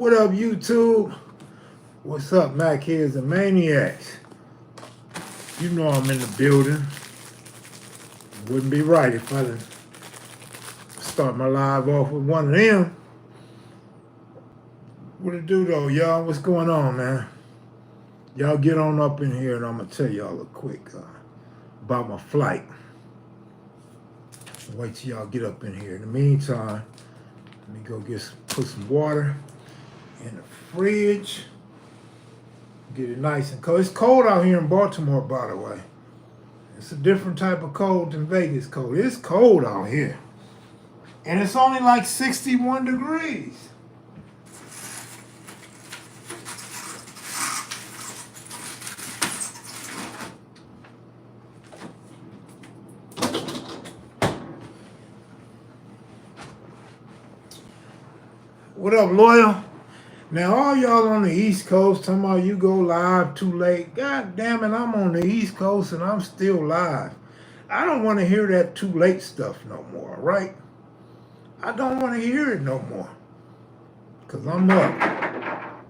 What up, YouTube? What's up, Mac Heads and Maniacs? You know I'm in the building. Wouldn't be right if I didn't start my live off with one of them. What it do, though, y'all? What's going on, man? Y'all get on up in here, and I'm going to tell y'all a quick about my flight. Wait till y'all get up in here. In the meantime, let me go put some water in the fridge. Get it nice and cold. It's cold out here in Baltimore, by the way. It's a different type of cold than Vegas cold. It's cold out here. And it's only like 61 degrees. What up, Loyal? Now, all y'all on the East Coast talking about you go live too late. God damn it, I'm on the East Coast and I'm still live. I don't want to hear that too late stuff no more, right? I don't want to hear it no more. Because I'm up.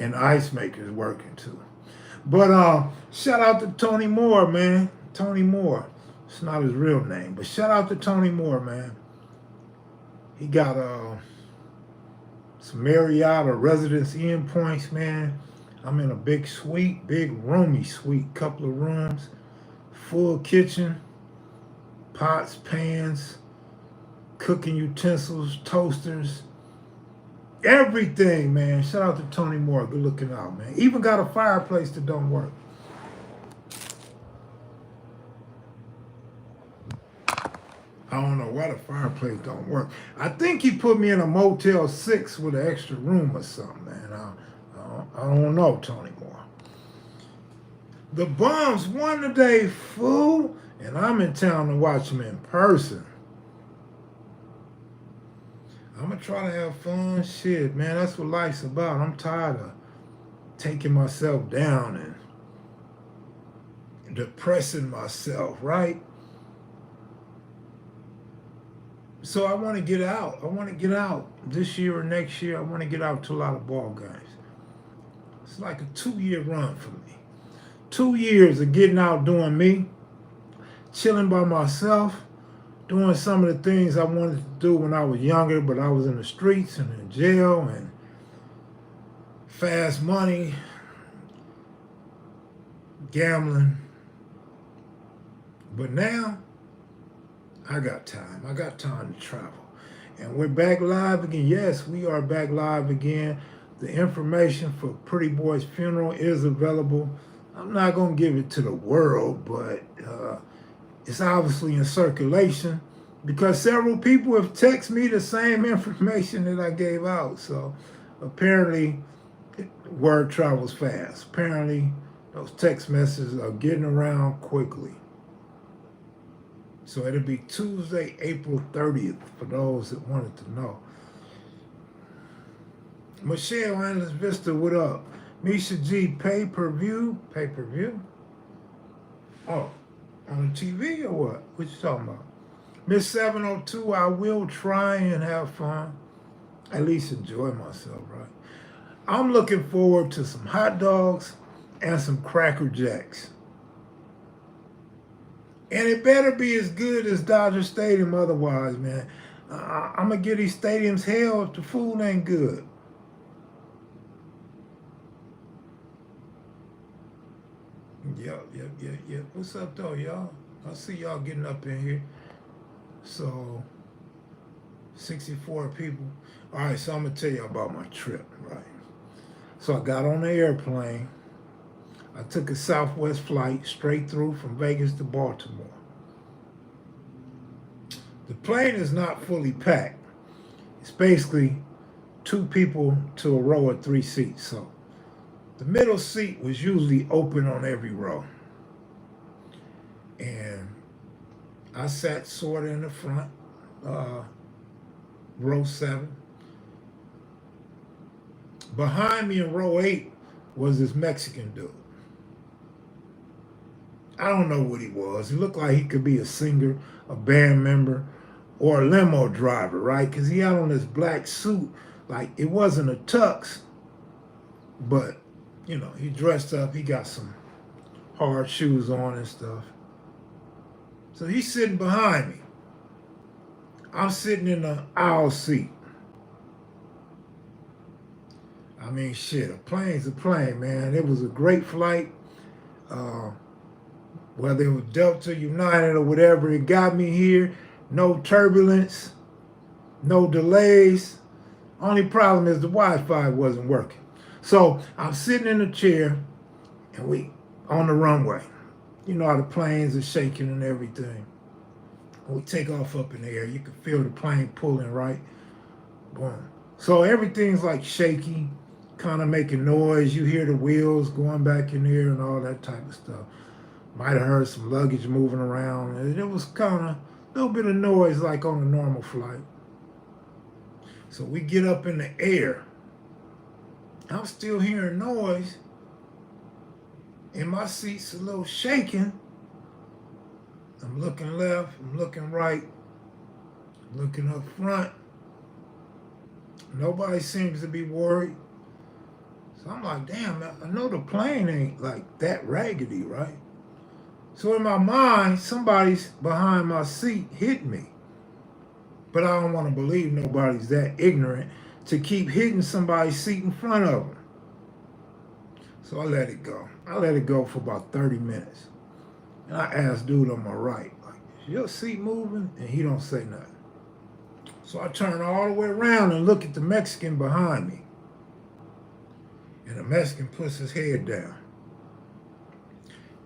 And Ice Maker's working too. But shout out to Tony Moore, man. Tony Moore. It's not his real name. But shout out to Tony Moore, man. He got some Marriott or Residence Inn points, man. I'm in a big suite, big roomy suite, couple of rooms, full kitchen, pots, pans, cooking utensils, toasters, everything, man. Shout out to Tony Moore, good looking out, man. Even got a fireplace that don't work. I don't know why the fireplace don't work. I think he put me in a Motel 6 with an extra room or something, man. I don't know, Tony Moore. The Bums won today, fool. And I'm in town to watch them in person. I'm going to try to have fun. Shit, man, that's what life's about. I'm tired of taking myself down and depressing myself, right? So I want to get out. I want to get out this year or next year. I want to get out to a lot of ball games. It's like a 2-year run for me. 2 years of getting out doing me, chilling by myself, doing some of the things I wanted to do when I was younger, but I was in the streets and in jail and fast money, gambling. But now, I got time. I got time to travel. And we're back live again. Yes, we are back live again. The information for Pretty Boy's funeral is available. I'm not going to give it to the world, but it's obviously in circulation because several people have texted me the same information that I gave out. So apparently, word travels fast. Apparently, those text messages are getting around quickly. So it'll be Tuesday, April 30th, for those that wanted to know. Michelle Analyst Vista, what up? Misha G, pay-per-view? Pay-per-view? Oh, on the TV or what? What you talking about? Miss 702, I will try and have fun. At least enjoy myself, right? I'm looking forward to some hot dogs and some Cracker Jacks. And it better be as good as Dodger Stadium otherwise, man. I'm going to give these stadiums hell if the food ain't good. Yep. What's up, though, y'all? I see y'all getting up in here. So, 64 people. All right, so I'm going to tell you about my trip, right? So I got on the airplane. I took a Southwest flight straight through from Vegas to Baltimore. The plane is not fully packed. It's basically 2 people to a row of 3 seats. So the middle seat was usually open on every row. And I sat sort of in the front, row 7. Behind me in row 8 was this Mexican dude. I don't know what he was. He looked like he could be a singer, a band member, or a limo driver, right? Because he had on this black suit Like, it wasn't a tux, but, you know, he dressed up. He got some hard shoes on and stuff. So he's sitting behind me. I'm sitting in the aisle seat. I mean, shit, a plane's a plane, man. It was a great flight. Uh, whether it was Delta, United, or whatever, it got me here. No turbulence, no delays. Only problem is the Wi-Fi wasn't working. So I'm sitting in a chair, and we on the runway. You know how the planes are shaking and everything. We take off up in the air. You can feel the plane pulling, right? Boom. So everything's like shaky, kind of making noise. You hear the wheels going back in the air and all that type of stuff. Might have heard some luggage moving around. And it was kind of a little bit of noise like on a normal flight. So we get up in the air. I'm still hearing noise. And my seat's a little shaking. I'm looking left, I'm looking right, I'm looking up front. Nobody seems to be worried. So I'm like, damn, I know the plane ain't like that raggedy, right? So in my mind, somebody's behind my seat hit me. But I don't want to believe nobody's that ignorant to keep hitting somebody's seat in front of them. So I let it go. I let it go for about 30 minutes. And I asked dude on my right, like, is your seat moving? And he don't say nothing. So I turn all the way around and look at the Mexican behind me. And the Mexican puts his head down.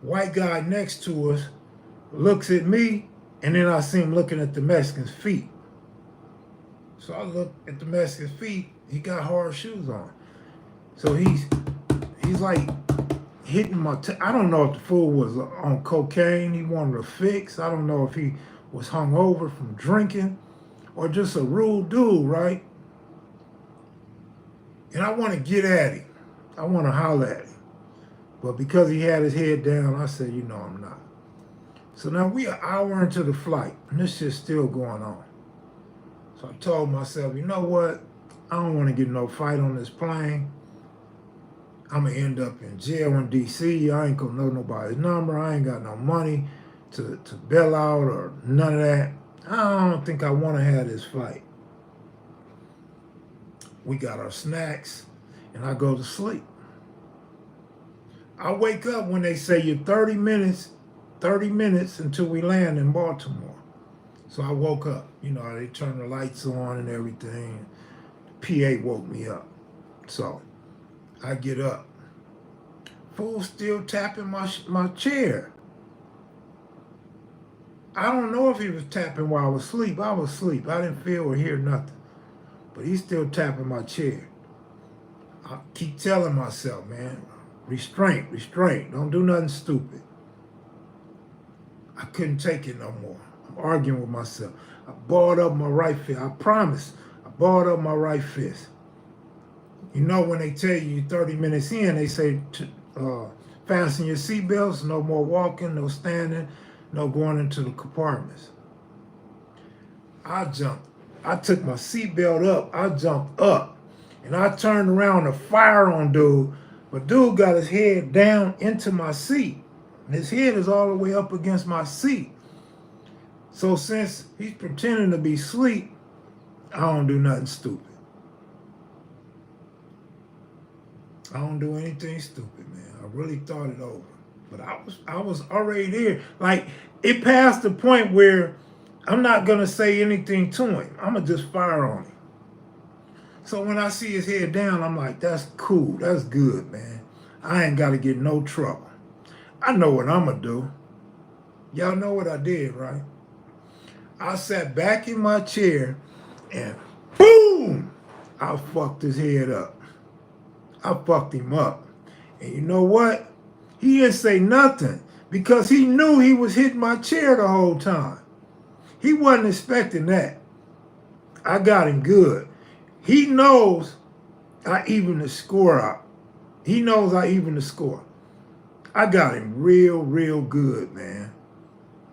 White guy next to us looks at me, and then I see him looking at the Mexican's feet. So I look at the Mexican's feet, he got hard shoes on. So he's like hitting my, I don't know if the fool was on cocaine, he wanted a fix. I don't know if he was hungover from drinking or just a rude dude, right? And I want to get at him. I want to holler at him. But because he had his head down, I said, you know, I'm not. So now we an hour into the flight, and this shit's still going on. So I told myself, you know what? I don't want to get no fight on this plane. I'm going to end up in jail in D.C. I ain't going to know nobody's number. I ain't got no money to bail out or none of that. I don't think I want to have this fight. We got our snacks, and I go to sleep. I wake up when they say you're 30 minutes until we land in Baltimore. So I woke up. You know, they turned the lights on and everything. The PA woke me up. So I get up. Fool still tapping my chair. I don't know if he was tapping while I was asleep. I was asleep. I didn't feel or hear nothing. But he's still tapping my chair. I keep telling myself, man, restraint, restraint. Don't do nothing stupid. I couldn't take it no more. I'm arguing with myself. I balled up my right fist. I promise. I balled up my right fist. You know when they tell you 30 minutes in, they say, fasten your seatbelts, no more walking, no standing, no going into the compartments. I jumped. I took my seatbelt up. I jumped up. And I turned around to fire on dude. But dude got his head down into my seat. And his head is all the way up against my seat. So since he's pretending to be asleep, I don't do nothing stupid. I don't do anything stupid, man. I really thought it over. But I was already there. Like, it passed the point where I'm not going to say anything to him. I'm going to just fire on him. So when I see his head down, I'm like, that's cool. That's good, man. I ain't got to get no trouble. I know what I'm going to do. Y'all know what I did, right? I sat back in my chair and boom, I fucked his head up. I fucked him up. And you know what? He didn't say nothing because he knew he was hitting my chair the whole time. He wasn't expecting that. I got him good. He knows I evened the score out. He knows I evened the score. I got him real, real good, man.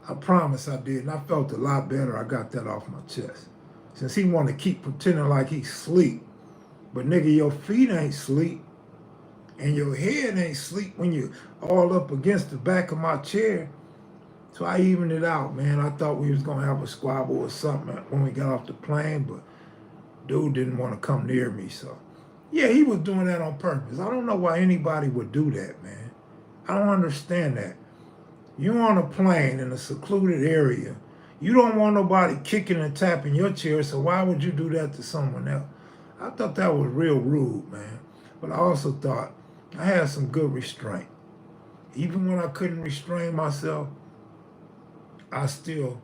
I promise I did. And I felt a lot better. I got that off my chest. Since he wanted to keep pretending like he's asleep. But nigga, your feet ain't sleep and your head ain't sleep when you all up against the back of my chair. So I evened it out, man. I thought we was gonna have a squabble or something when we got off the plane, but dude didn't want to come near me. So yeah, he was doing that on purpose. I don't know why anybody would do that, man. I don't understand that. You're on a plane in a secluded area. You don't want nobody kicking and tapping your chair, so why would you do that to someone else? I thought that was real rude, man. But I also thought I had some good restraint. Even when I couldn't restrain myself, I still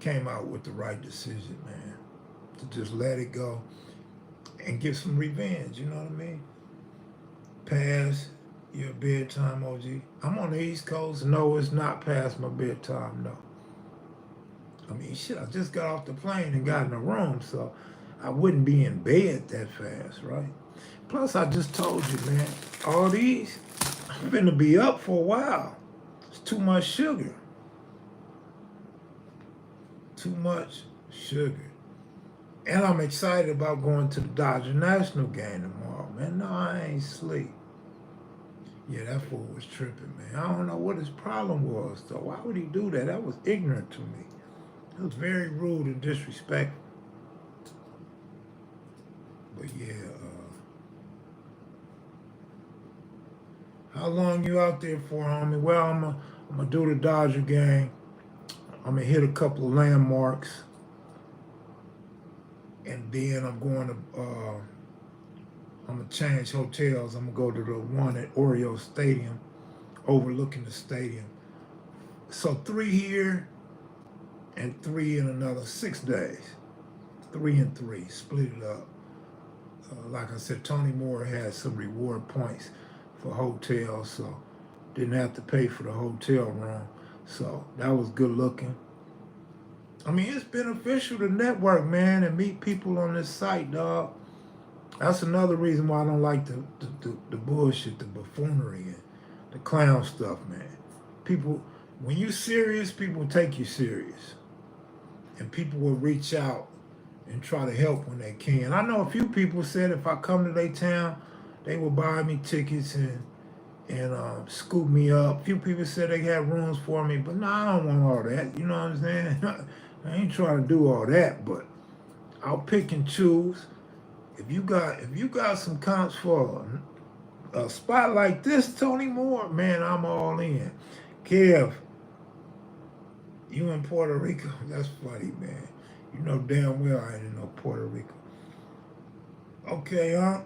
came out with the right decision, man. To just let it go and get some revenge, you know what I mean? Pass your bedtime, OG. I'm on the East Coast. No, it's not past my bedtime, no. I mean, shit, I just got off the plane and got in the room, so I wouldn't be in bed that fast, right? Plus, I just told you, man, all these, I'm finna be up for a while. It's too much sugar. Too much sugar. And I'm excited about going to the Dodger National game tomorrow, man. No, I ain't sleep. Yeah, that fool was tripping, man. I don't know what his problem was, though. Why would he do that? That was ignorant to me. It was very rude and disrespectful. But yeah, how long you out there for, homie? Well, I'm gonna do the Dodger game. I'm gonna hit a couple of landmarks, and then I'm going to. I'm gonna change hotels. I'm gonna go to the one at Oreo Stadium, overlooking the stadium. So 3 here and 3 in another 6 days. 3 and 3, split it up. Like I said, Tony Moore had some reward points for hotels, so didn't have to pay for the hotel room. So that was good looking. I mean, it's beneficial to network, man, and meet people on this site, dog. That's another reason why I don't like the bullshit, the buffoonery, and the clown stuff, man. People, when you serious, people take you serious. And people will reach out and try to help when they can. I know a few people said if I come to their town, they will buy me tickets and scoop me up. A few people said they had rooms for me, but no, I don't want all that. You know what I'm saying? I ain't trying to do all that, but I'll pick and choose. If you got some comps for a spot like this, Tony Moore, man, I'm all in. Kev, you in Puerto Rico? That's funny, man. You know damn well I ain't in no Puerto Rico. Okay, huh?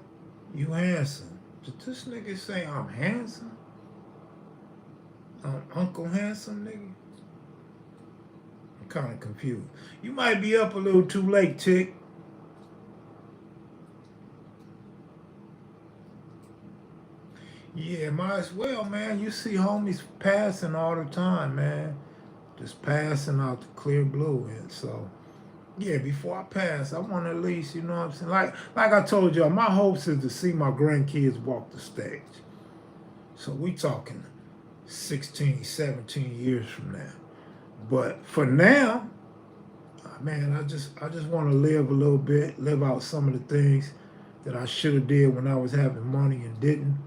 You handsome. Did this nigga say I'm handsome? I'm Uncle Handsome, nigga? I'm kind of confused. You might be up a little too late, Tick. Yeah, might as well, man. You see homies passing all the time, man. Just passing out the clear blue. And so, yeah, before I pass, I want to at least, you know what I'm saying? Like I told y'all, my hopes is to see my grandkids walk the stage. So we talking 16, 17 years from now. But for now, man, I just want to live a little bit, live out some of the things that I should have did when I was having money and didn't.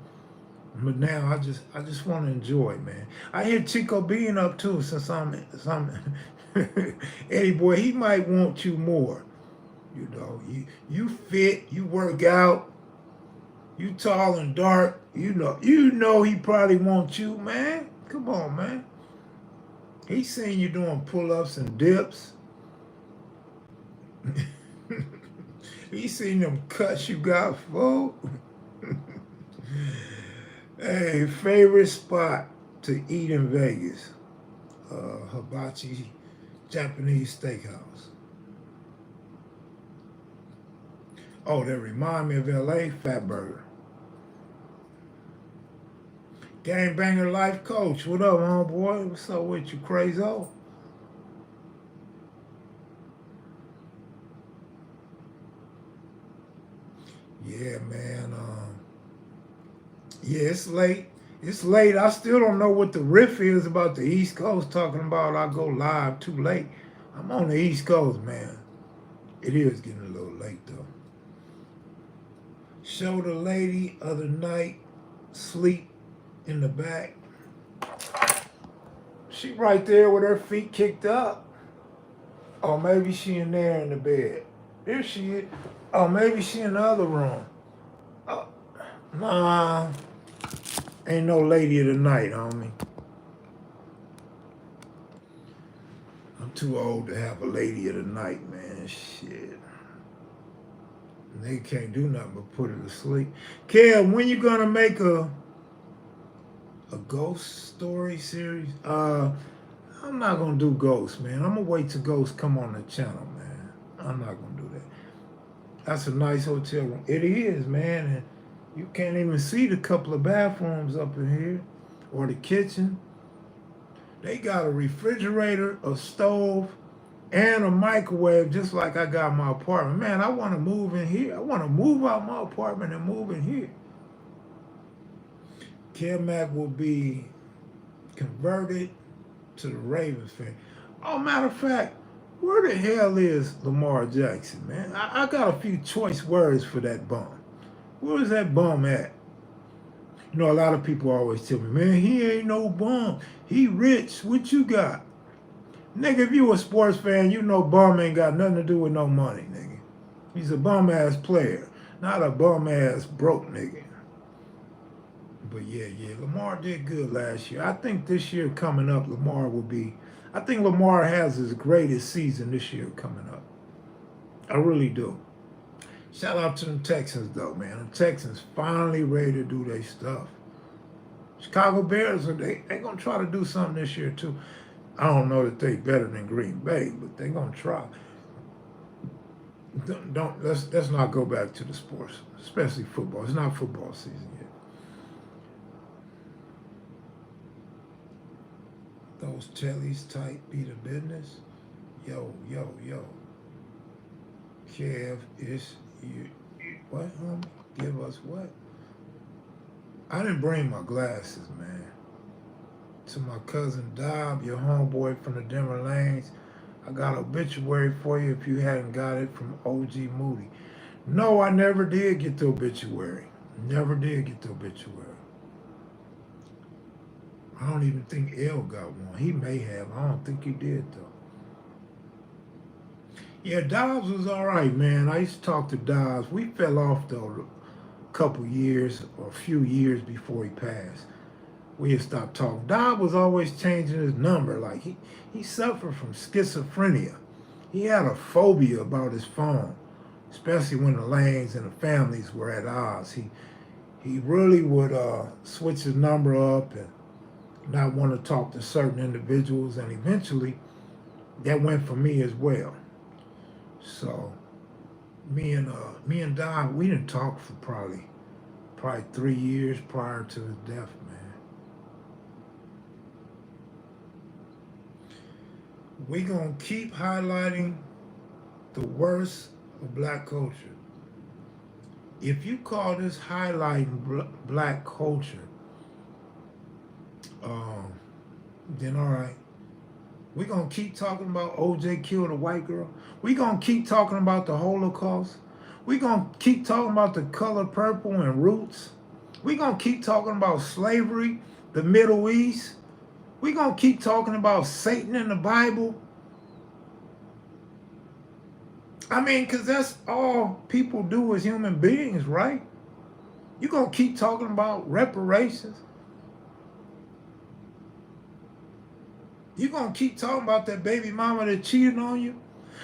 But now I just want to enjoy, man. I hear Chico being up too, since I'm Eddie boy, he might want you more. You know, you fit, you work out, you tall and dark. You know he probably wants you, man. Come on, man. He seen you doing pull-ups and dips. He seen them cuts you got, fool. Hey, favorite spot to eat in Vegas? Hibachi Japanese Steakhouse. Oh, that remind me of LA, Fat Burger. Gang Banger Life Coach, what up, homeboy? What's up with you, crazo? Yeah, man. Yeah, it's late. It's late. I still don't know what the riff is about the East Coast talking about I go live too late. I'm on the East Coast, man. It is getting a little late, though. Showed a lady other night sleep in the back. She right there with her feet kicked up. Or maybe she in there in the bed. Here she is. Or maybe she in the other room. Oh, nah, ain't no lady of the night, homie. I'm too old to have a lady of the night, man. Shit. They can't do nothing but put her to sleep. Kev, when you gonna make a ghost story series? I'm not gonna do ghosts, man. I'm gonna wait till ghosts come on the channel, man. I'm not gonna do that. That's a nice hotel room. It is, man, and you can't even see the couple of bathrooms up in here or the kitchen. They got a refrigerator, a stove, and a microwave, just like I got my apartment. Man, I want to move in here. I want to move out my apartment and move in here. Kev will be converted to the Ravens fan. Oh, matter of fact, where the hell is Lamar Jackson, man? I got a few choice words for that bum. Where is that bum at? You know, a lot of people always tell me, man, he ain't no bum. He rich. What you got? Nigga, if you a sports fan, you know bum ain't got nothing to do with no money, nigga. He's a bum-ass player, not a bum-ass broke nigga. But yeah, Lamar did good last year. I think this year coming up, Lamar will be, I think Lamar has his greatest season this year coming up. I really do. Shout out to them Texans, though, man. The Texans finally ready to do their stuff. Chicago Bears, they going to try to do something this year, too. I don't know that they better than Green Bay, but they going to try. Let's not go back to the sports, especially football. It's not football season yet. Those Chellies type be the business. Yo. Kev, is you what, homie? Give us what? I didn't bring my glasses, man. To my cousin Dob, your homeboy from the Denver Lanes, I got an obituary for you if you hadn't got it from OG Moody. No, I never did get the obituary. Never did get the obituary. I don't even think L got one. He may have. I don't think he did, though. Yeah, Dobbs was all right, man. I used to talk to Dobbs. We fell off, though, a couple years or a few years before he passed. We had stopped talking. Dobbs was always changing his number. Like, he suffered from schizophrenia. He had a phobia about his phone, especially when the Lanes and the families were at odds. He really would switch his number up and not want to talk to certain individuals, and eventually that went for me as well. So me and Don, we didn't talk for probably 3 years prior to his death, man. We gonna keep highlighting the worst of black culture. If you call this highlighting black culture, then all right. We're going to keep talking about OJ killed a white girl. We're going to keep talking about the Holocaust. We're going to keep talking about the color purple and roots. We're going to keep talking about slavery, the Middle East. We're going to keep talking about Satan in the Bible. I mean, because that's all people do as human beings, right? You're going to keep talking about reparations. You're going to keep talking about that baby mama that cheated on you.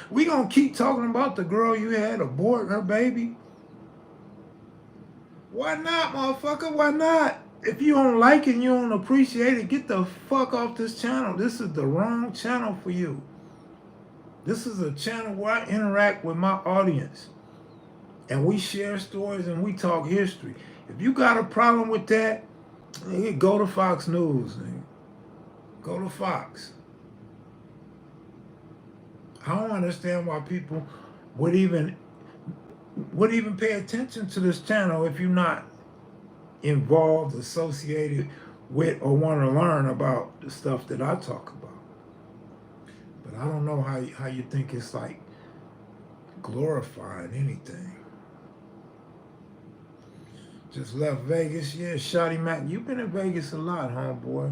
We're going to keep talking about the girl you had abort her baby. Why not, motherfucker? Why not? If you don't like it and you don't appreciate it, get the fuck off this channel. This is the wrong channel for you. This is a channel where I interact with my audience. And we share stories and we talk history. If you got a problem with that, go to Fox News. Go to Fox. I don't understand why people would even pay attention to this channel if you're not involved, associated with, or want to learn about the stuff that I talk about. But I don't know how you think it's like glorifying anything. Just left Vegas. Yeah, Shotty Mac. You've been in Vegas a lot, homeboy.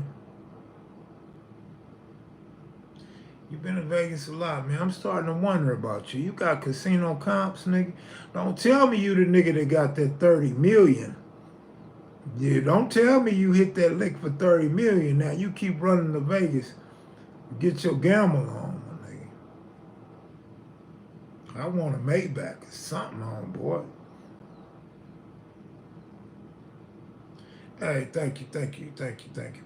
You've been in Vegas a lot, man. I'm starting to wonder about you. You got casino comps, nigga. Don't tell me you the nigga that got that 30 million. Yeah, don't tell me you hit that lick for 30 million. Now you keep running to Vegas. Get your gamble on, my nigga. I want a Maybach or something, homeboy. Hey, thank you.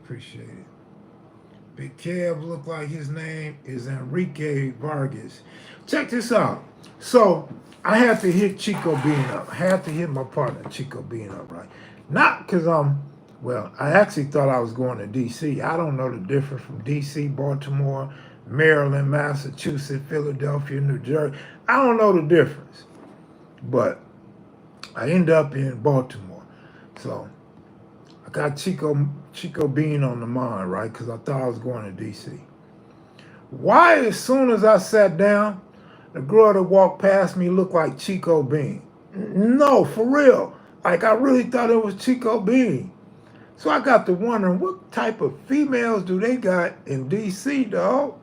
Appreciate it. Big Kev look like his name is Enrique Vargas. Check this out. So I had to hit Chico Bean up. I had to hit my partner Chico Bean up, right? Not because well, I actually thought I was going to DC. I don't know the difference from DC, Baltimore, Maryland, Massachusetts, Philadelphia, New Jersey. I don't know the difference. But I end up in Baltimore. So I got Chico Bean on the mind, right? Because I thought I was going to DC. Why, as soon as I sat down, the girl that walked past me looked like Chico Bean? No, for real. Like, I really thought it was Chico Bean. So I got to wondering, what type of females do they got in DC, dog?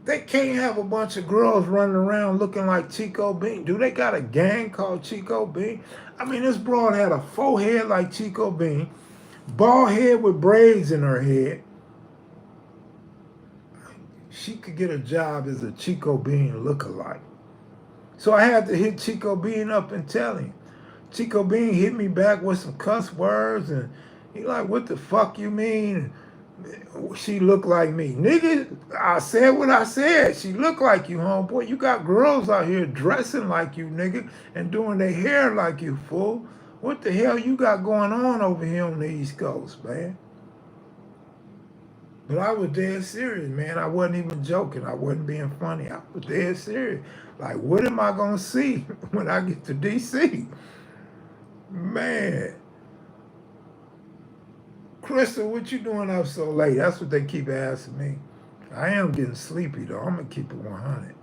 They can't have a bunch of girls running around looking like Chico Bean. Do they got a gang called Chico Bean? I mean, this broad had a forehead like Chico Bean, bald head with braids in her head. She could get a job as a Chico Bean lookalike. So I had to hit Chico Bean up and tell him. Chico Bean hit me back with some cuss words, and he like, what the fuck you mean? She looked like me. Nigga, I said what I said. She looked like you, homeboy. You got girls out here dressing like you, nigga, and doing their hair like you, fool. What the hell you got going on over here on the East Coast, man? But I was dead serious, man. I wasn't even joking. I wasn't being funny. I was dead serious. Like, what am I going to see when I get to D.C.? Man. Crystal, what you doing up so late? That's what they keep asking me. I am getting sleepy, though. I'm going to keep it 100.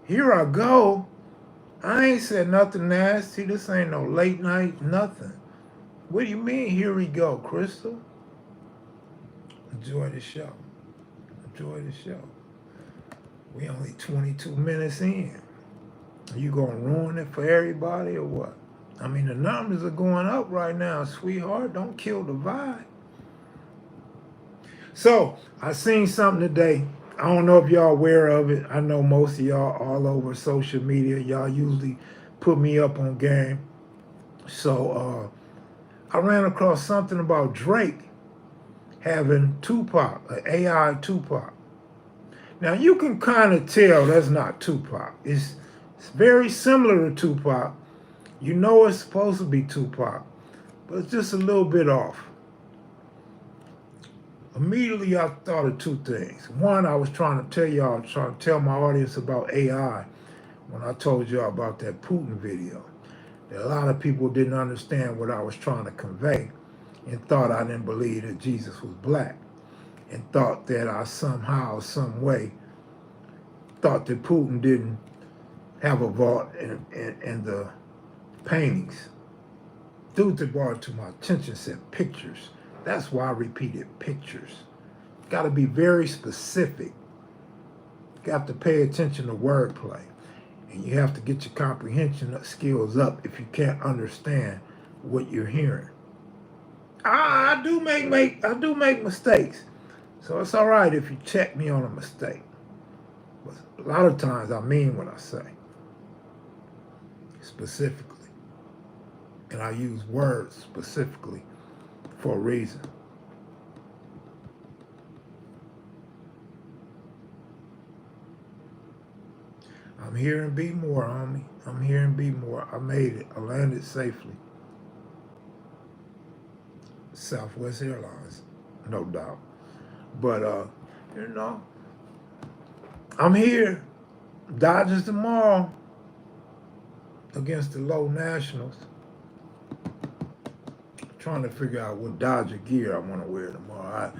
Here I go. I ain't said nothing nasty. This ain't no late night, nothing. What do you mean, here we go, Crystal? Enjoy the show. Enjoy the show. We only 22 minutes in. Are you going to ruin it for everybody or what? I mean, the numbers are going up right now, sweetheart. Don't kill the vibe. So, I seen something today. I don't know if y'all aware of it. I know most of y'all all over social media. Y'all usually put me up on game. So, I ran across something about Drake having Tupac, an AI Tupac. Now, you can kind of tell that's not Tupac. It's very similar to Tupac. You know it's supposed to be Tupac, but it's just a little bit off. Immediately, I thought of two things. One, I was trying to tell my audience about AI when I told y'all about that Putin video. That a lot of people didn't understand what I was trying to convey and thought I didn't believe that Jesus was black and thought that I somehow, some way, thought that Putin didn't have a vault and the paintings. Dude that brought it to my attention said pictures. That's why I repeated pictures. Got to be very specific. Got to pay attention to wordplay. And you have to get your comprehension skills up if you can't understand what you're hearing. I do make mistakes. So it's all right if you check me on a mistake. But a lot of times I mean what I say. Specifically. And I use words specifically for a reason. I'm here in Baltimore, homie. I'm here in Baltimore. I made it. I landed safely. Southwest Airlines, no doubt. But, I'm here. Dodgers tomorrow against the low Nationals. Trying to figure out what Dodger gear I want to wear tomorrow.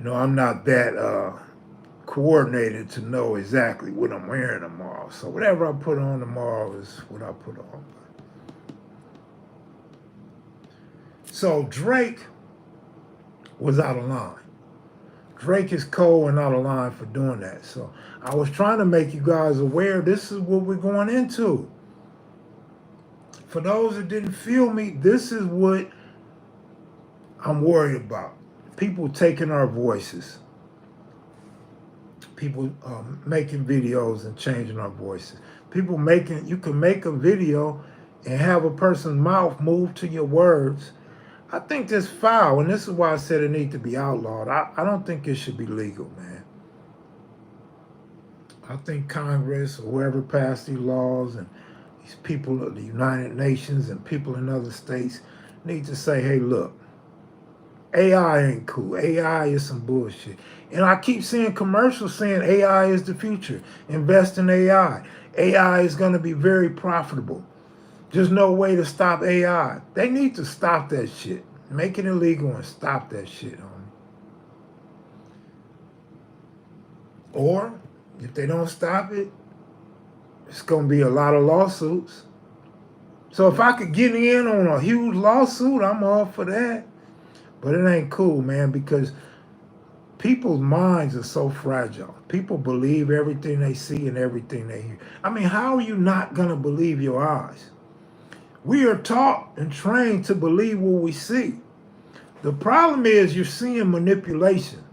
I'm not that coordinated to know exactly what I'm wearing tomorrow. So whatever I put on tomorrow is what I put on. So Drake was out of line. Drake is cold and out of line for doing that. So I was trying to make you guys aware this is what we're going into. For those that didn't feel me, this is what I'm worried about. People taking our voices. People making videos and changing our voices. People making, you can make a video and have a person's mouth move to your words. I think this foul, and this is why I said it needs to be outlawed. I don't think it should be legal, man. I think Congress or whoever passed these laws and these people of the United Nations and people in other states need to say, hey, look, AI ain't cool. AI is some bullshit. And I keep seeing commercials saying AI is the future. Invest in AI. AI is going to be very profitable. There's no way to stop AI. They need to stop that shit. Make it illegal and stop that shit, homie. Or, if they don't stop it, it's going to be a lot of lawsuits. So if I could get in on a huge lawsuit, I'm all for that. But it ain't cool, man, because people's minds are so fragile. People believe everything they see and everything they hear. I mean, how are you not going to believe your eyes? We are taught and trained to believe what we see. The problem is you're seeing manipulation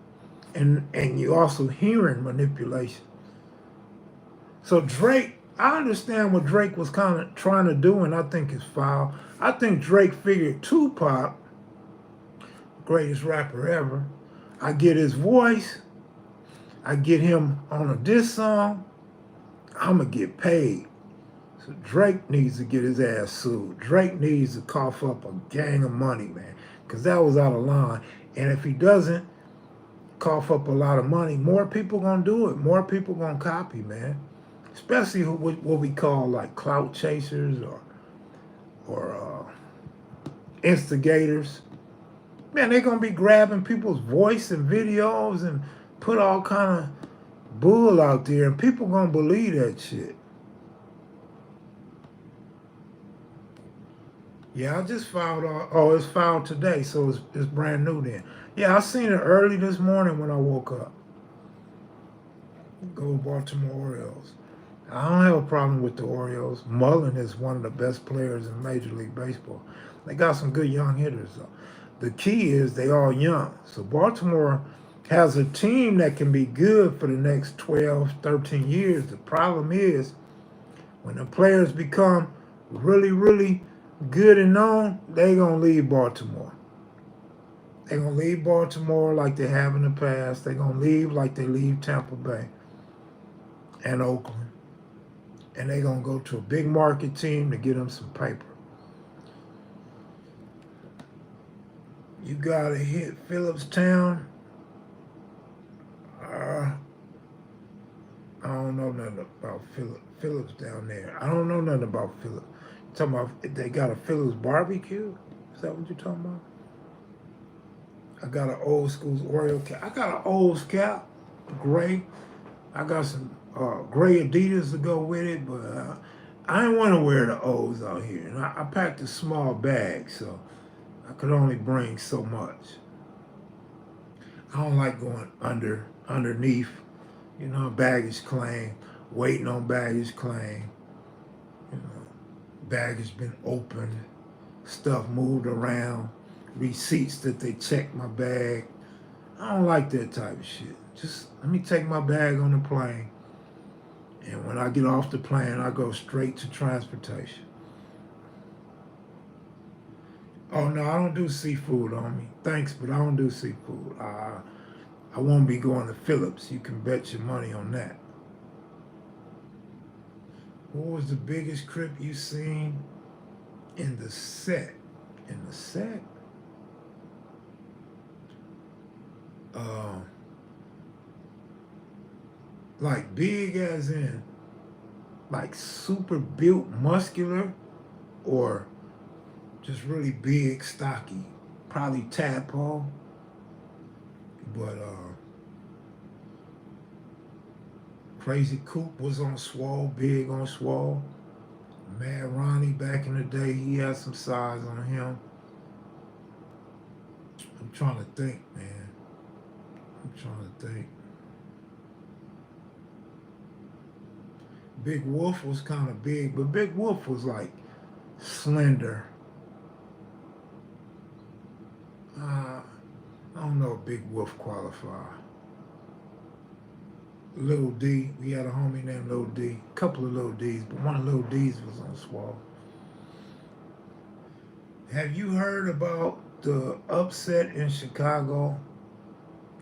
and you're also hearing manipulation. So Drake, I understand what Drake was kind of trying to do, and I think it's foul. I think Drake figured Tupac, greatest rapper ever, I get his voice, I get him on a diss song, I'm going to get paid. So Drake needs to get his ass sued. Drake needs to cough up a gang of money, man, because that was out of line. And if he doesn't cough up a lot of money, more people going to do it. More people going to copy, man. Especially what we call like clout chasers or instigators. Man, they're going to be grabbing people's voice and videos and put all kind of bull out there, and people going to believe that shit. Yeah, I just filed. Oh, it's filed today, so it's brand new then. Yeah, I seen it early this morning when I woke up. Go Baltimore Orioles. I don't have a problem with the Orioles. Mullen is one of the best players in Major League Baseball. They got some good young hitters, though. The key is they all young. So Baltimore has a team that can be good for the next 12, 13 years. The problem is when the players become really, really good and known, they going to leave Baltimore. They're going to leave Baltimore like they have in the past. They're going to leave like they leave Tampa Bay and Oakland. And they're going to go to a big market team to get them some paper. You got to hit Phillipstown. I don't know nothing about Phillips down there. I don't know nothing about Phillips. You talking about they got a Phillips barbecue? Is that what you're talking about? I got an old school Oreo cap. I got an O's cap, gray. I got some gray Adidas to go with it, but I didn't want to wear the O's out here. And I packed a small bag, so I could only bring so much. I don't like going underneath, baggage claim, waiting on baggage claim. Baggage been opened, stuff moved around, receipts that they checked my bag. I don't like that type of shit. Just let me take my bag on the plane. And when I get off the plane, I go straight to transportation. Oh, no, I don't do seafood on me. Thanks, but I don't do seafood. I won't be going to Phillips. You can bet your money on that. What was the biggest crip you seen in the set? In the set? Like big as in like super built muscular, or just really big stocky, probably tadpole. But Crazy Coop was on swole, big on swole. Mad Ronnie back in the day, he had some size on him. I'm trying to think, man. I'm trying to think. Big Wolf was kind of big, but Big Wolf was like slender. Uh, I don't know if Big Wolf qualified. Little D, we had a homie named Little D. A couple of Little D's, but one of Little D's was on Swall. Have you heard about the upset in Chicago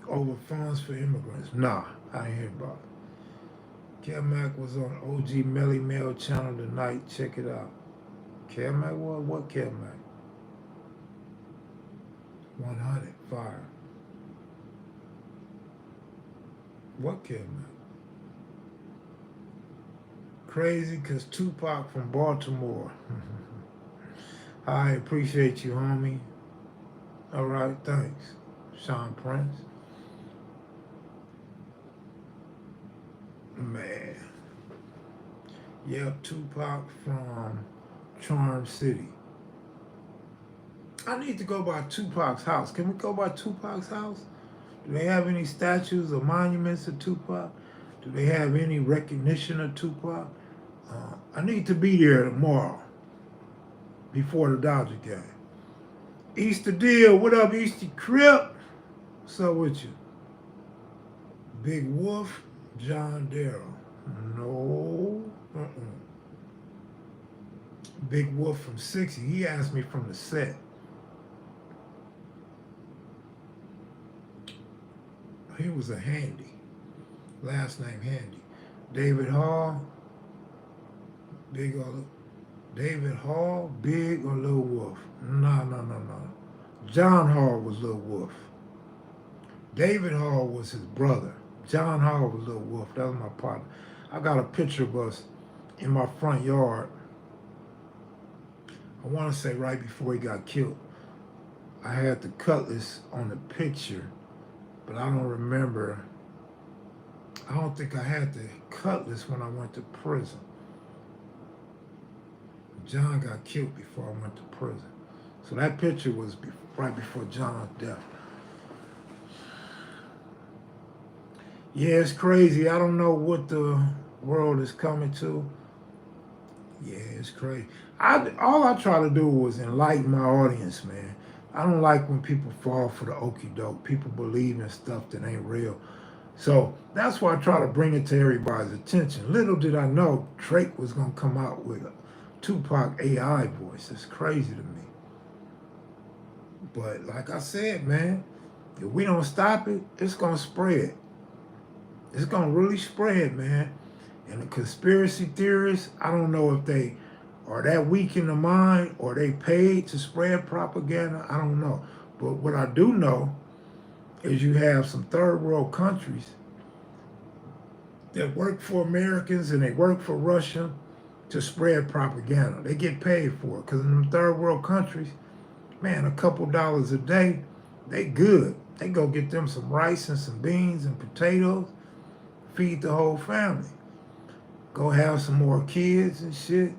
over funds for immigrants? Nah, I ain't hear about it. Kev Mac was on OG Melly Mail channel tonight. Check it out. Kev Mac was what Kev Mac? 100 fire. What Kev Mac? Crazy cause Tupac from Baltimore. I appreciate you, homie. All right, thanks. Sean Prince. Man. Yep, Tupac from Charm City. I need to go by Tupac's house. Can we go by Tupac's house? Do they have any statues or monuments of Tupac? Do they have any recognition of Tupac? I need to be there tomorrow before the Dodger game. Easter Deal, what up, Easter Crip? What's up with you? Big Wolf, John Darrell. No. Big Wolf from 60. He asked me from the set. He was a Handy. Last name Handy. David Hall. Big or David Hall, Big or Lil Wolf? No. John Hall was Lil Wolf. David Hall was his brother. John Hall was Lil Wolf. That was my partner. I got a picture of us in my front yard. I want to say right before he got killed. I had the cutlass on the picture, but I don't remember. I don't think I had the cutlass when I went to prison. John got killed before I went to prison. So that picture was right before John's death. Yeah, it's crazy. I don't know what the world is coming to. Yeah, it's crazy. All I try to do was enlighten my audience, man. I don't like when people fall for the okie doke. People believe in stuff that ain't real. So that's why I try to bring it to everybody's attention. Little did I know Drake was going to come out with a Tupac AI voice. That's crazy to me. But like I said, man, if we don't stop it, it's going to spread. It's going to really spread, man. And the conspiracy theorists, I don't know if they are that weak in the mind or they paid to spread propaganda. I don't know. But what I do know is you have some third world countries that work for Americans and they work for Russia to spread propaganda. They get paid for it because in them third world countries, man, a couple dollars a day, they good. They go get them some rice and some beans and potatoes, feed the whole family. Go have some more kids and shit.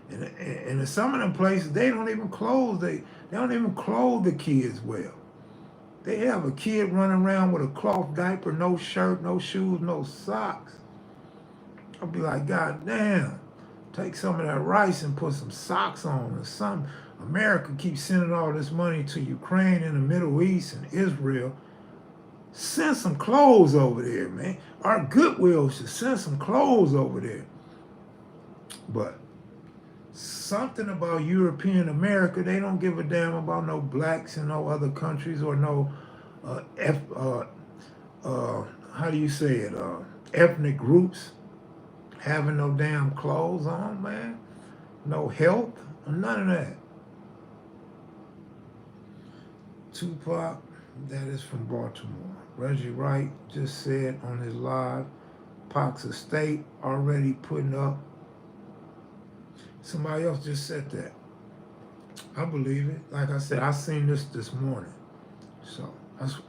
And in some of them places, they don't even clothe. They don't even clothe the kids well. They have a kid running around with a cloth diaper, no shirt, no shoes, no socks. I'll be like, God damn, take some of that rice and put some socks on or something. America keeps sending all this money to Ukraine and the Middle East and Israel. Send some clothes over there, man. Our Goodwill should send some clothes over there. But something about European America, they don't give a damn about no blacks in no other countries or no, how do you say it, ethnic groups having no damn clothes on, man. No health, none of that. Tupac, that is from Baltimore. Reggie Wright just said on his live, Pac's estate already putting up. Somebody else just said that. I believe it. Like I said, I seen this morning. So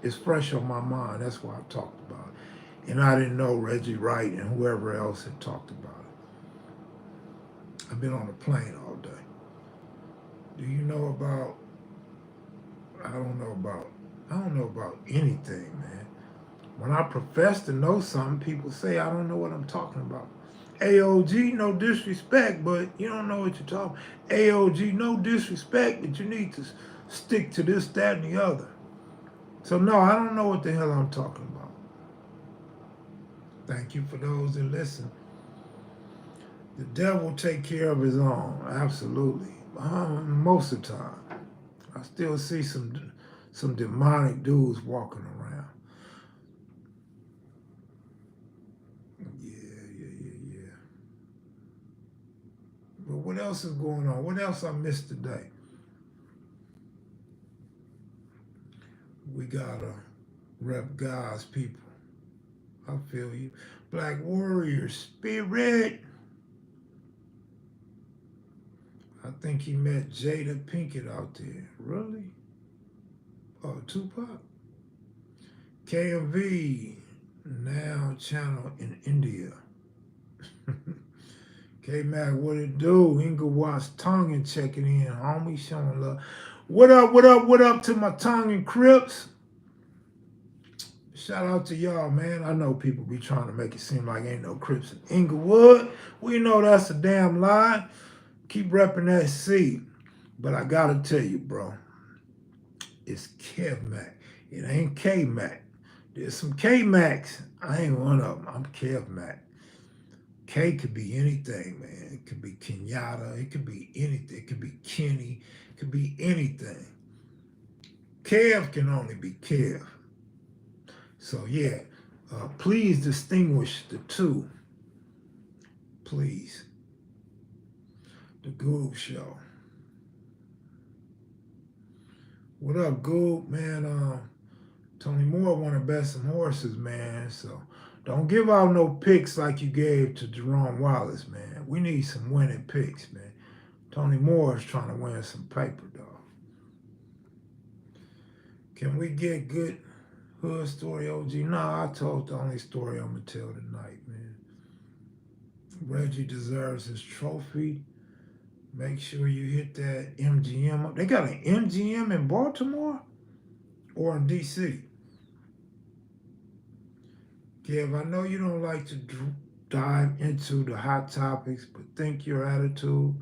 it's fresh on my mind. That's why I talked about it. And I didn't know Reggie Wright and whoever else had talked about it. I've been on a plane all day. Do you know about, I don't know about I don't know about anything, man. When I profess to know something, people say I don't know what I'm talking about. AOG, no disrespect, but you don't know what you're talking. AOG, no disrespect, but you need to stick to this, that, and the other. So no, I don't know what the hell I'm talking about. Thank you for those that listen. The devil take care of his own, absolutely. Most of the time, I still see some demonic dudes walking around. Yeah. But what else is going on? What else I missed today? We gotta rep God's people. I feel you. Black warrior spirit. I think he met Jada Pinkett out there. Really? Oh, Tupac? KMV, now channel in India. K-Mac, what it do? Inglewood's tongue and checking in, homie, showing love. What up, what up to my tongue and Crips? Shout out to y'all, man. I know people be trying to make it seem like ain't no Crips in Inglewood. We know that's a damn lie. Keep repping that C. But I gotta tell you, bro, it's KevMac. It ain't K-Mac. There's some K-Macs. I ain't one of them. I'm KevMac. K could be anything, man. It could be Kenyatta. It could be anything. It could be Kenny. It could be anything. Kev can only be Kev. So, yeah, please distinguish the two. Please. The Goob Show. What up, Goob? Man, Tony Moore want to bet some horses, man. So, don't give out no picks like you gave to Jerome Wallace, man. We need some winning picks, man. Tony Moore is trying to win some paper, dog. Can we get good hood story, OG? Nah, I told the only story I'm going to tell tonight, man. Reggie deserves his trophy. Make sure you hit that MGM. They got an MGM in Baltimore or in D.C.? Kev, I know you don't like to dive into the hot topics, but think your attitude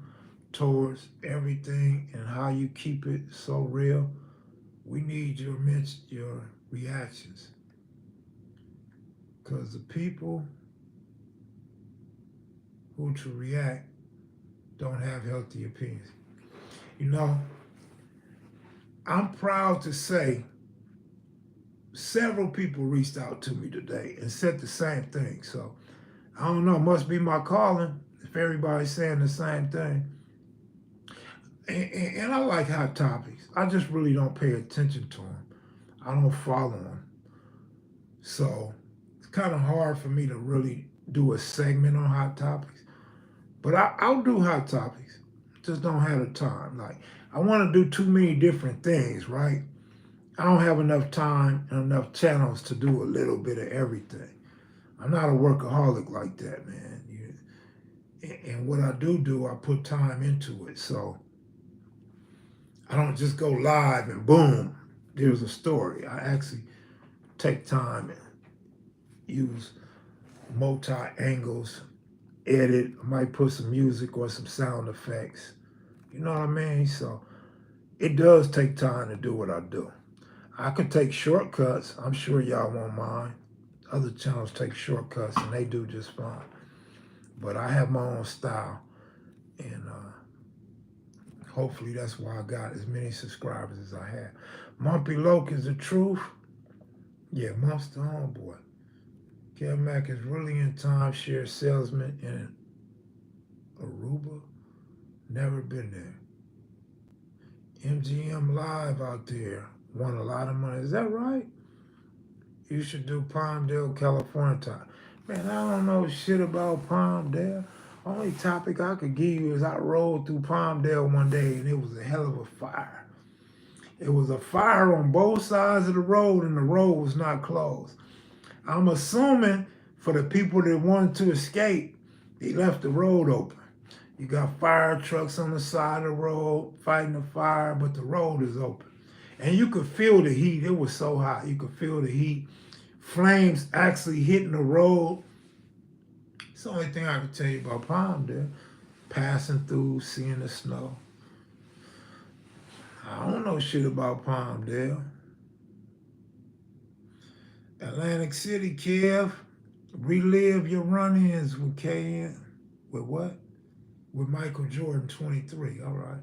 towards everything and how you keep it so real. We need your reactions. Because the people who to react don't have healthy opinions. You know, I'm proud to say several people reached out to me today and said the same thing. So I don't know, must be my calling if everybody's saying the same thing. And I like hot topics. I just really don't pay attention to them. I don't follow them. So it's kind of hard for me to really do a segment on hot topics. But I'll do hot topics. Just don't have the time. Like, I want to do too many different things, right? I don't have enough time and enough channels to do a little bit of everything. I'm not a workaholic like that, man. And what I do, I put time into it. So I don't just go live and boom, there's a story. I actually take time and use multi-angles, edit. I might put some music or some sound effects. You know what I mean? So it does take time to do what I do. I could take shortcuts. I'm sure y'all won't mind. Other channels take shortcuts and they do just fine. But I have my own style. And hopefully that's why I got as many subscribers as I have. Mumpy Loke is the truth. Yeah, Mump's the homeboy. Kev Mac is really in timeshare salesman in Aruba. Never been there. MGM Live out there. Won a lot of money. Is that right? You should do Palmdale, California time. Man, I don't know shit about Palmdale. Only topic I could give you is I rode through Palmdale one day and it was a hell of a fire. It was a fire on both sides of the road and the road was not closed. I'm assuming for the people that wanted to escape, they left the road open. You got fire trucks on the side of the road fighting the fire, but the road is open. And you could feel the heat. It was so hot. You could feel the heat. Flames actually hitting the road. It's the only thing I can tell you about Palmdale. Passing through, seeing the snow. I don't know shit about Palmdale. Atlantic City, Kev. Relive your run-ins with KN. With what? With Michael Jordan 23. All right.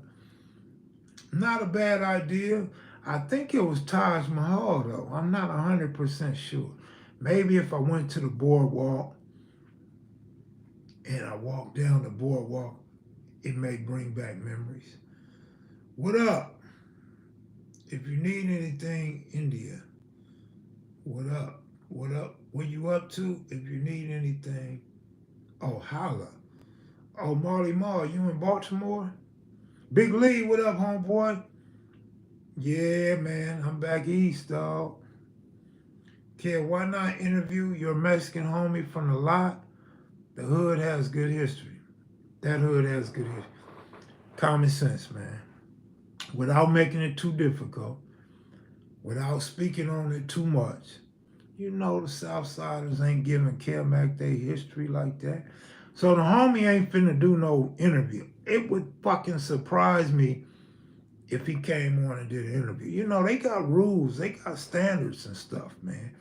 Not a bad idea. I think it was Taj Mahal, though. I'm not 100% sure. Maybe if I went to the boardwalk and I walked down the boardwalk, it may bring back memories. What up? If you need anything, India, what up? What up? What you up to? If you need anything, oh, holla. Oh, Marley Marl, you in Baltimore? Big Lee, what up, homeboy? Yeah, man, I'm back east, dog. Kid, why not interview your Mexican homie from the lot? The hood has good history. That hood has good history. Common sense, man. Without making it too difficult, without speaking on it too much. You know the Southsiders ain't giving Kev their history like that. So the homie ain't finna do no interview. It would fucking surprise me if he came on and did an interview. You know, they got rules, they got standards and stuff, man.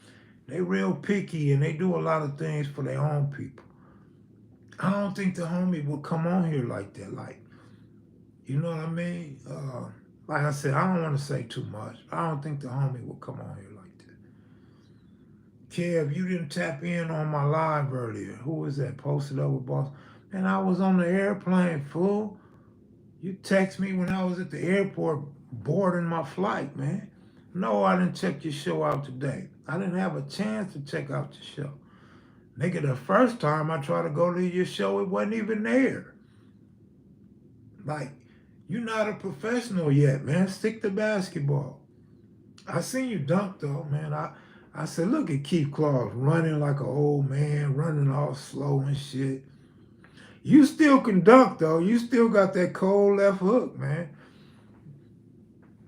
They real picky and they do a lot of things for their own people. I don't think the homie would come on here like that. Like, you know what I mean? Like I said, I don't want to say too much. I don't think the homie would come on here like that. Kev, you didn't tap in on my live earlier. Who was that? Posted up with boss. Man, I was on the airplane, fool. You text me when I was at the airport boarding my flight, man. No, I didn't check your show out today. I didn't have a chance to check out your show. Nigga, the first time I tried to go to your show, it wasn't even there. Like, you're not a professional yet, man. Stick to basketball. I seen you dunk, though, man. I said, look at Keith Claus running like an old man, running all slow and shit. You still can dunk, though. You still got that cold left hook, man.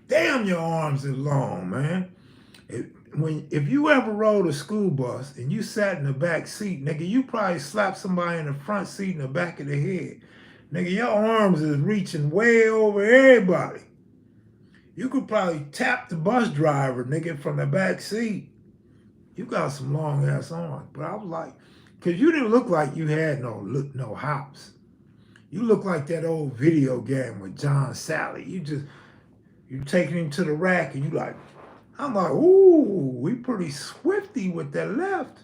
Damn, your arms are long, man. If you ever rode a school bus and you sat in the back seat, nigga, you probably slapped somebody in the front seat in the back of the head. Nigga, your arms is reaching way over everybody. You could probably tap the bus driver, nigga, from the back seat. You got some long ass arms. But I was like, cause you didn't look like you had no hops. You look like that old video game with John Sally. You taking him to the rack and you like, I'm like, ooh, we pretty swifty with that left.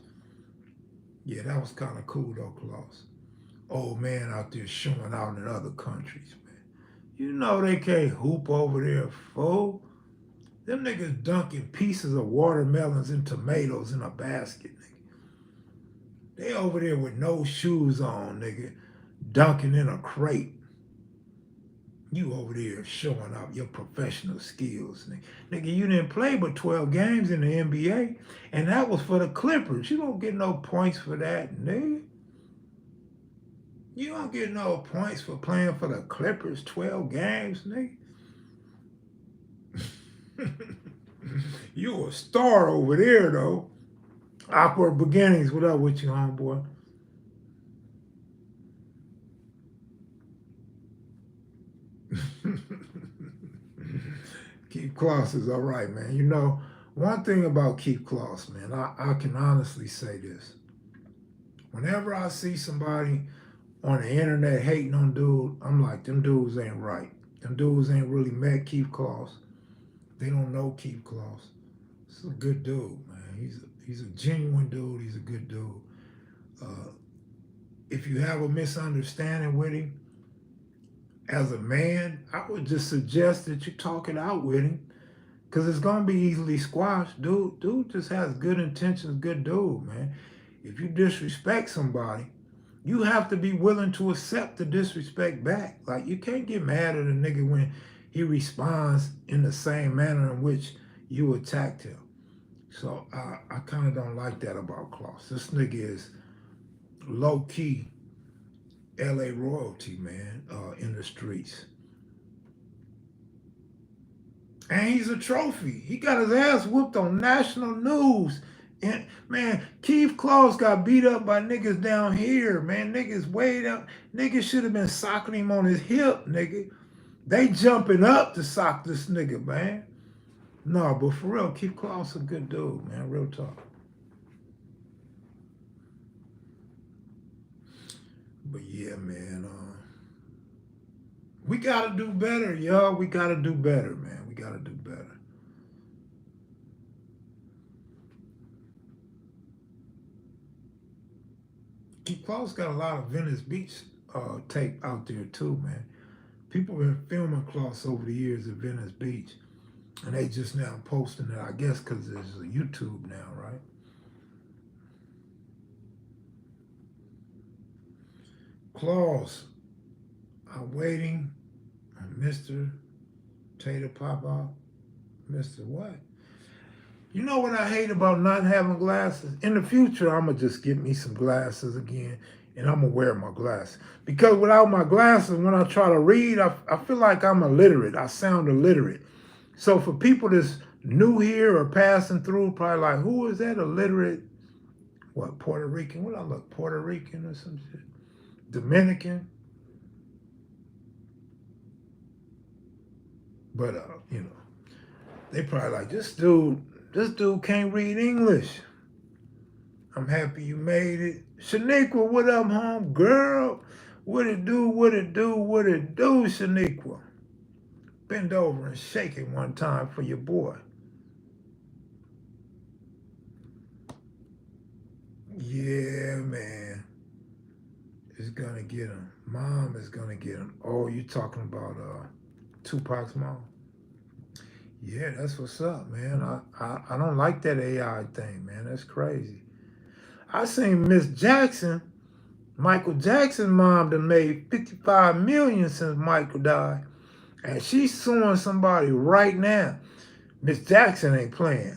Yeah, that was kind of cool though, Claus. Old man out there showing out in other countries, man. You know they can't hoop over there, fool. Them niggas dunking pieces of watermelons and tomatoes in a basket, nigga. They over there with no shoes on, nigga, dunking in a crate. You over there showing off your professional skills, nigga. Nigga, you didn't play but 12 games in the NBA, and that was for the Clippers. You don't get no points for that, nigga. You don't get no points for playing for the Clippers 12 games, nigga. You a star over there, though. Awkward beginnings. What up with you, homeboy? Keith Claus is all right, man. You know, one thing about Keith Claus, man, I can honestly say this. Whenever I see somebody on the internet hating on dude, I'm like, them dudes ain't right. Them dudes ain't really met Keith Claus. They don't know Keith Claus. This is a good dude, man. He's a genuine dude. He's a good dude. If you have a misunderstanding with him, as a man, I would just suggest that you talk it out with him, because it's gonna be easily squashed. Dude just has good intentions. Good dude, man. If you disrespect somebody, you have to be willing to accept the disrespect back. Like, you can't get mad at a nigga when he responds in the same manner in which you attacked him. So I kind of don't like that about Claus. This nigga is low-key LA royalty, man, in the streets. And he's a trophy. He got his ass whooped on national news. And man, Keith Claus got beat up by niggas down here, man. Niggas way down. Niggas should have been socking him on his hip, nigga. They jumping up to sock this nigga, man. No, but for real, Keith Claus a good dude, man. Real talk. But yeah, man. We gotta do better, y'all. We gotta do better, man. We gotta do better. Keith Claus got a lot of Venice Beach tape out there too, man. People been filming Claus over the years at Venice Beach, and they just now posting it. I guess because there's a YouTube now, right? Claus, I'm waiting on Mr. Tater Papa. Mr. What? You know what I hate about not having glasses? In the future, I'm going to just get me some glasses again, and I'm going to wear my glasses. Because without my glasses, when I try to read, I feel like I'm illiterate. I sound illiterate. So for people that's new here or passing through, probably like, who is that illiterate? What, Puerto Rican? What I look, Puerto Rican or some shit? Dominican? But, you know, they probably like, this dude can't read English. I'm happy you made it. Shaniqua, what up, home girl? What it do, what it do, what it do, Shaniqua? Bend over and shake it one time for your boy. Yeah, man. Is gonna get him. Mom is gonna get him. Oh, you talking about Tupac's mom? Yeah, that's what's up, man. I don't like that AI thing, man. That's crazy. I seen Miss Jackson, Michael Jackson's mom, that made 55 million since Michael died, and she's suing somebody right now. Miss Jackson ain't playing.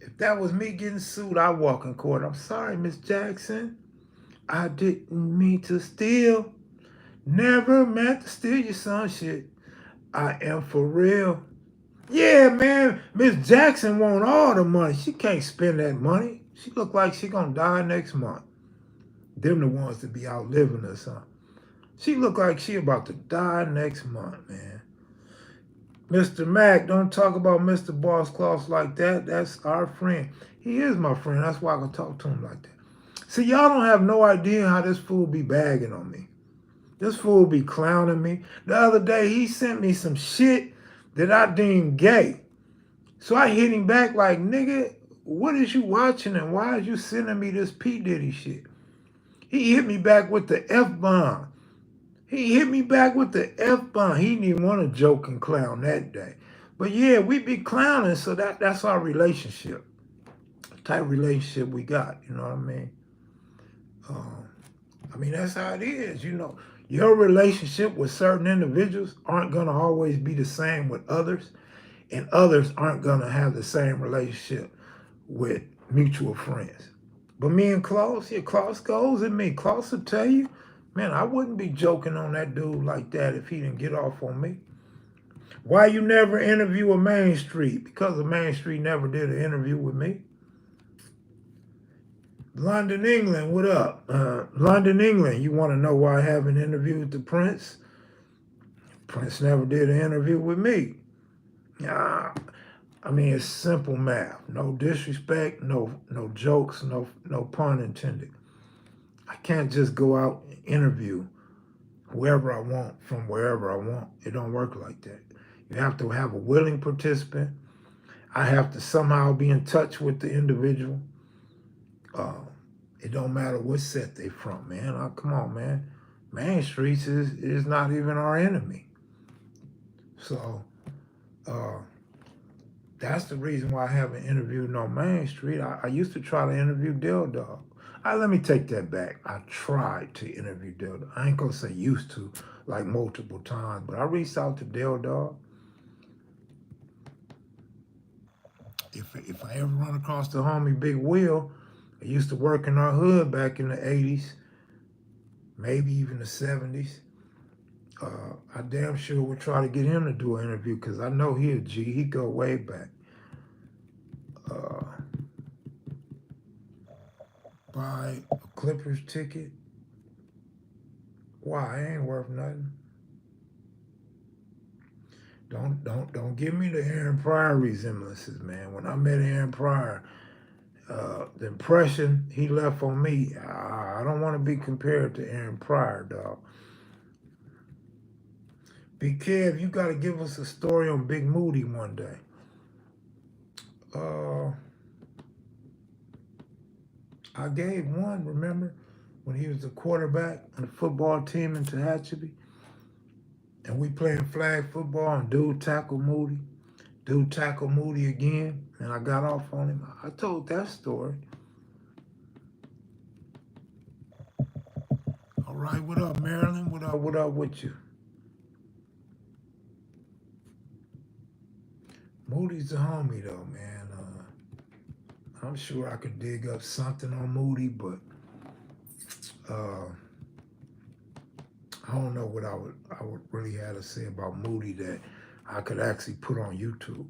If that was me getting sued, I'd walk in court. I'm sorry, Miss Jackson. I didn't mean to steal. Never meant to steal your son shit. I am for real. Yeah, man. Miss Jackson want all the money. She can't spend that money. She look like she gonna die next month. Them the ones that be outliving us, huh? She look like she about to die next month, man. Mr. Mac, don't talk about Mr. Boss Claus like that. That's our friend. He is my friend. That's why I can talk to him like that. See, y'all don't have no idea how this fool be bagging on me. This fool be clowning me. The other day, he sent me some shit that I deemed gay. So I hit him back like, nigga, what is you watching and why is you sending me this P. Diddy shit? He hit me back with the F-bomb. He hit me back with the F-bomb. He didn't even want to joke and clown that day. But yeah, we be clowning, so that's our relationship. The type of relationship we got, you know what I mean? I mean, that's how it is, you know. Your relationship with certain individuals aren't going to always be the same with others, and others aren't going to have the same relationship with mutual friends. But me and Klaus, yeah, Klaus goes at me. Klaus will tell you, man, I wouldn't be joking on that dude like that if he didn't get off on me. Why you never interview a Main Street? Because the Main Street never did an interview with me. London, England, what up? London, England, you want to know why I haven't interviewed the Prince? Prince never did an interview with me. I mean, it's simple math. No disrespect, no jokes, no pun intended. I can't just go out and interview whoever I want from wherever I want. It don't work like that. You have to have a willing participant. I have to somehow be in touch with the individual. It don't matter what set they from, man. Come on, man. Main Streets is not even our enemy. So that's the reason why I haven't interviewed no Main Street. I used to try to interview Dill Dog. Let me take that back. I tried to interview Dill Dog. I ain't gonna say used to, like multiple times, but I reached out to Dill Dog. If I ever run across the homie Big Will, I used to work in our hood back in the 80s, maybe even the 70s. I damn sure would try to get him to do an interview because I know he a G. He go way back. Uh, buy a Clippers ticket. Why? It ain't worth nothing. Don't give me the Aaron Pryor resemblances, man. When I met Aaron Pryor, the impression he left on me, I don't want to be compared to Aaron Pryor, dog. Big Kev, you got to give us a story on Big Moody one day. I gave one, remember, when he was the quarterback on the football team in Tehachapi, and we playing flag football, and dude tackled Moody. Dude tackled Moody again, and I got off on him. I told that story. All right, what up, Marilyn? What up with you? Moody's a homie, though, man. I'm sure I could dig up something on Moody, but I don't know what I would really have to say about Moody that I could actually put on YouTube.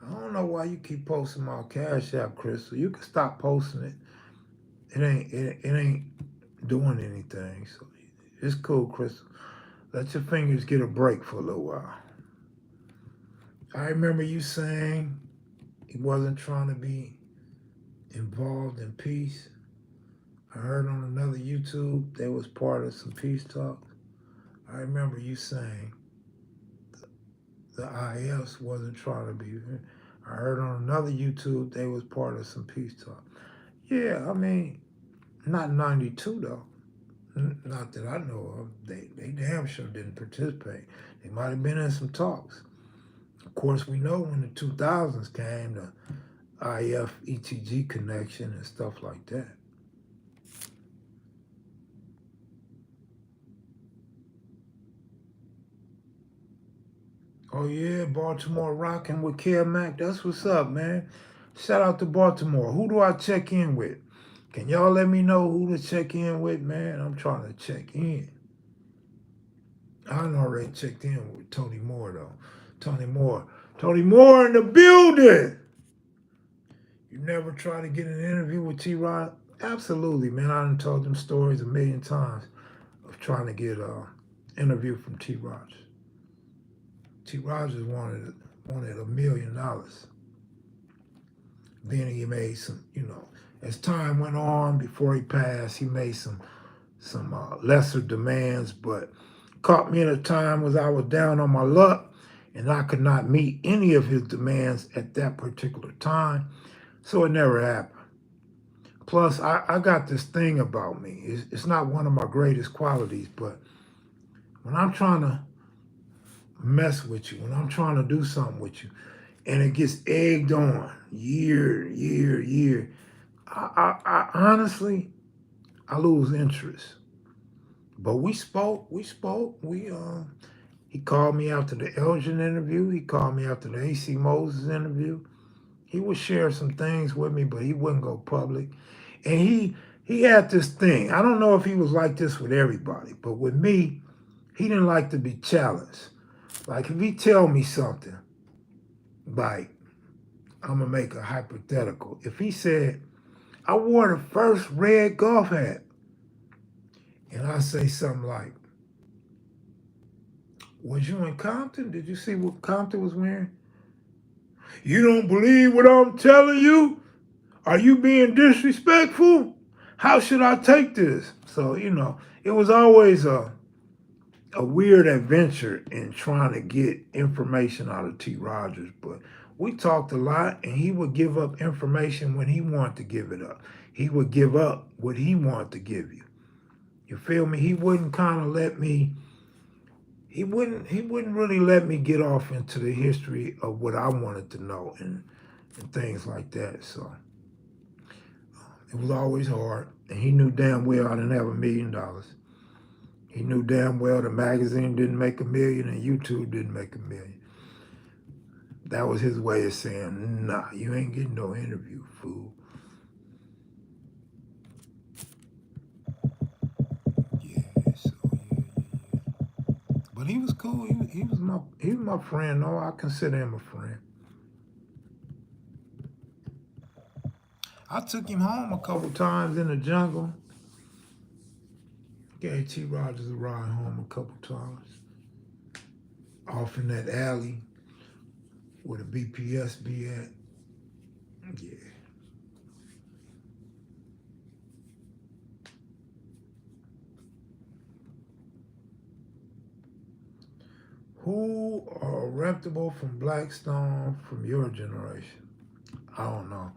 I don't know why you keep posting my Cash App, Crystal. You can stop posting it. It ain't doing anything. So it's cool, Crystal. Let your fingers get a break for a little while. I remember you saying he wasn't trying to be involved in peace. I heard on another YouTube they was part of some peace talks. I remember you saying the IS wasn't trying to be. I heard on another YouTube they was part of some peace talk. Yeah, I mean, not 92 though. Not that I know of. They damn sure didn't participate. They might have been in some talks. Of course, we know when the 2000s came, the IF ETG connection and stuff like that. Oh yeah, Baltimore rocking with Kev Mac. That's what's up, man. Shout out to Baltimore. Who do I check in with? Can y'all let me know who to check in with, man? I'm trying to check in. I done already checked in with Tony Moore, though. Tony Moore in the building. You never try to get an interview with T-Rod? Absolutely, man. I done told them stories a million times of trying to get an interview from T-Rod. T-Rogers wanted $1 million. Then he made some, as time went on before he passed, he made some lesser demands, but caught me at a time when I was down on my luck and I could not meet any of his demands at that particular time, so it never happened. Plus, I got this thing about me. It's not one of my greatest qualities, but when I'm trying to mess with you, when I'm trying to do something with you, and it gets egged on year, I honestly, I lose interest. But we spoke. He called me after the Elgin interview. He called me after the AC Moses interview. He would share some things with me, but he wouldn't go public. And he had this thing. I don't know if he was like this with everybody, but with me, he didn't like to be challenged. Like if he tell me something, like I'm gonna make a hypothetical. If he said, I wore the first red golf hat, and I say something like, was you in Compton? Did you see what Compton was wearing? You don't believe what I'm telling you? Are you being disrespectful? How should I take this? So, it was always a weird adventure in trying to get information out of T. Rogers. But we talked a lot, and he would give up information when he wanted to give it up. He would give up what he wanted to give you. You feel me? He wouldn't kind of let me. He wouldn't really let me get off into the history of what I wanted to know and things like that. So it was always hard. And he knew damn well I didn't have $1 million. He knew damn well the magazine didn't make $1 million and YouTube didn't make $1 million. That was his way of saying, nah, you ain't getting no interview, fool. But he was cool. He was my friend. No, I consider him a friend. I took him home a couple times in the jungle. Gave T. Rogers a ride home a couple times. Off in that alley where the BPS be at. Yeah. Who are reputable from Blackstone from your generation? I don't know.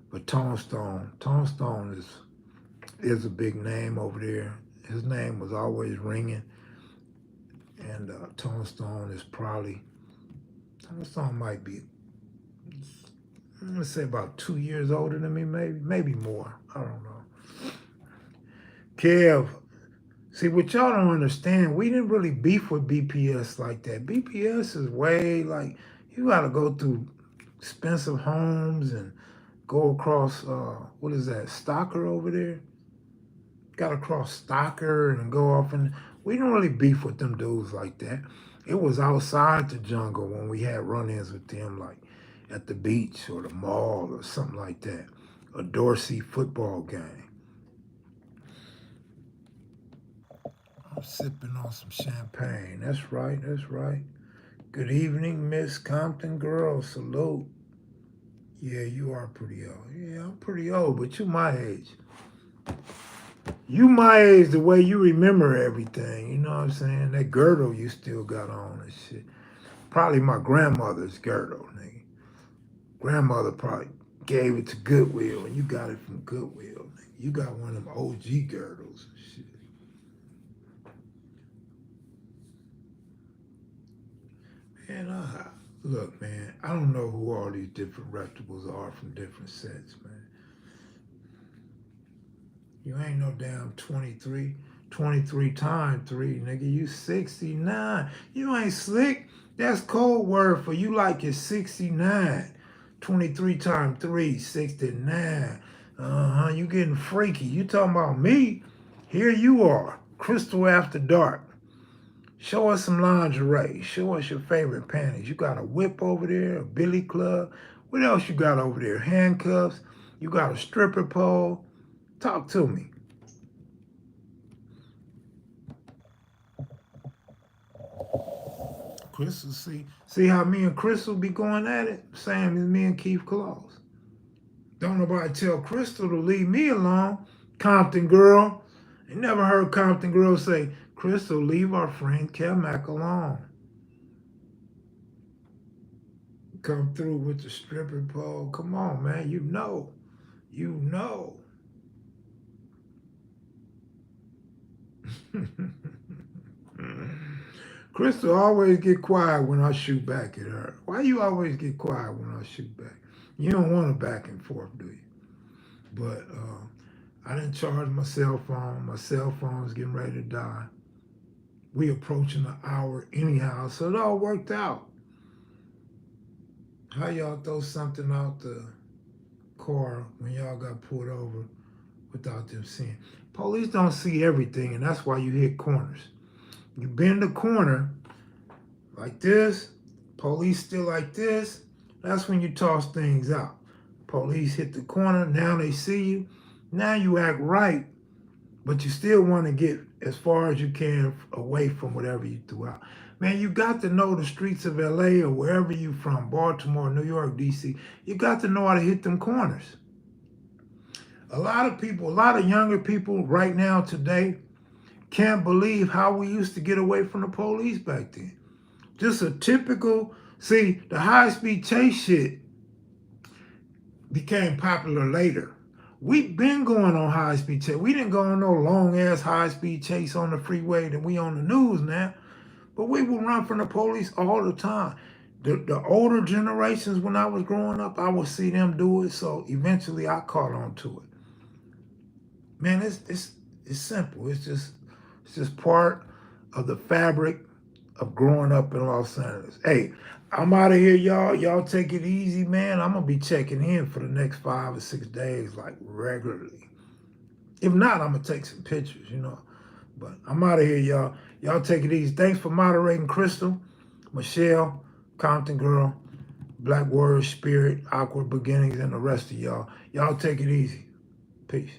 But Tone Stone is a big name over there. His name was always ringing. And Tone Stone might be, let's say about 2 years older than me, maybe more. I don't know. Kev, see, what y'all don't understand, we didn't really beef with BPS like that. BPS is way like, you got to go through expensive homes and go across, what is that, Stocker over there? Got to cross Stocker and go off, and we didn't really beef with them dudes like that. It was outside the jungle when we had run-ins with them, like at the beach or the mall or something like that. A Dorsey football game. I'm sipping on some champagne. That's right, that's right. Good evening, Miss Compton girl. Salute. Yeah, you are pretty old. Yeah, I'm pretty old, but you my age. You my age the way you remember everything. You know what I'm saying? That girdle you still got on and shit. Probably my grandmother's girdle, nigga. Grandmother probably gave it to Goodwill, and you got it from Goodwill, nigga. You got one of them OG girdles and shit. Man, look, man, I don't know who all these different reputables are from different sets, man. You ain't no damn 23. 23 times 3, nigga. You 69. You ain't slick. That's code word for you like you're 69. 23 times 3, 69. You getting freaky. You talking about me? Here you are. Crystal After Dark. Show us some lingerie. Show us your favorite panties. You got a whip over there, a billy club. What else you got over there? Handcuffs. You got a stripper pole. Talk to me. Crystal, see how me and Crystal be going at it? Same as me and Keith Claus. Don't nobody tell Crystal to leave me alone. Compton girl. You never heard Compton girl say, Crystal, leave our friend Kev alone. Come through with the stripper pole. Come on, man. You know. You know. Crystal always get quiet when I shoot back at her. Why you always get quiet when I shoot back? You don't want a back and forth, do you? But I didn't charge my cell phone. My cell phone's getting ready to die. We approaching the hour anyhow, so it all worked out. How y'all throw something out the car when y'all got pulled over without them seeing? Police don't see everything, and that's why you hit corners. You bend the corner like this, police still like this, that's when you toss things out. Police hit the corner, now they see you, now you act right, but you still want to get as far as you can away from whatever you threw out. Man, you got to know the streets of LA or wherever you from, Baltimore, New York, DC, you got to know how to hit them corners. A lot of younger people right now today can't believe how we used to get away from the police back then. Just a typical, see, the high-speed chase shit became popular later. We've been going on high-speed chase. We didn't go on no long-ass high-speed chase on the freeway that we on the news now. But we would run from the police all the time. The older generations, when I was growing up, I would see them do it, so eventually I caught on to it. Man, it's simple. It's just part of the fabric of growing up in Los Angeles. Hey, I'm out of here, y'all. Y'all take it easy, man. I'm going to be checking in for the next 5 or 6 days, like regularly. If not, I'm going to take some pictures, you know. But I'm out of here, y'all. Y'all take it easy. Thanks for moderating, Crystal, Michelle, Compton Girl, Black Warrior Spirit, Awkward Beginnings, and the rest of y'all. Y'all take it easy. Peace.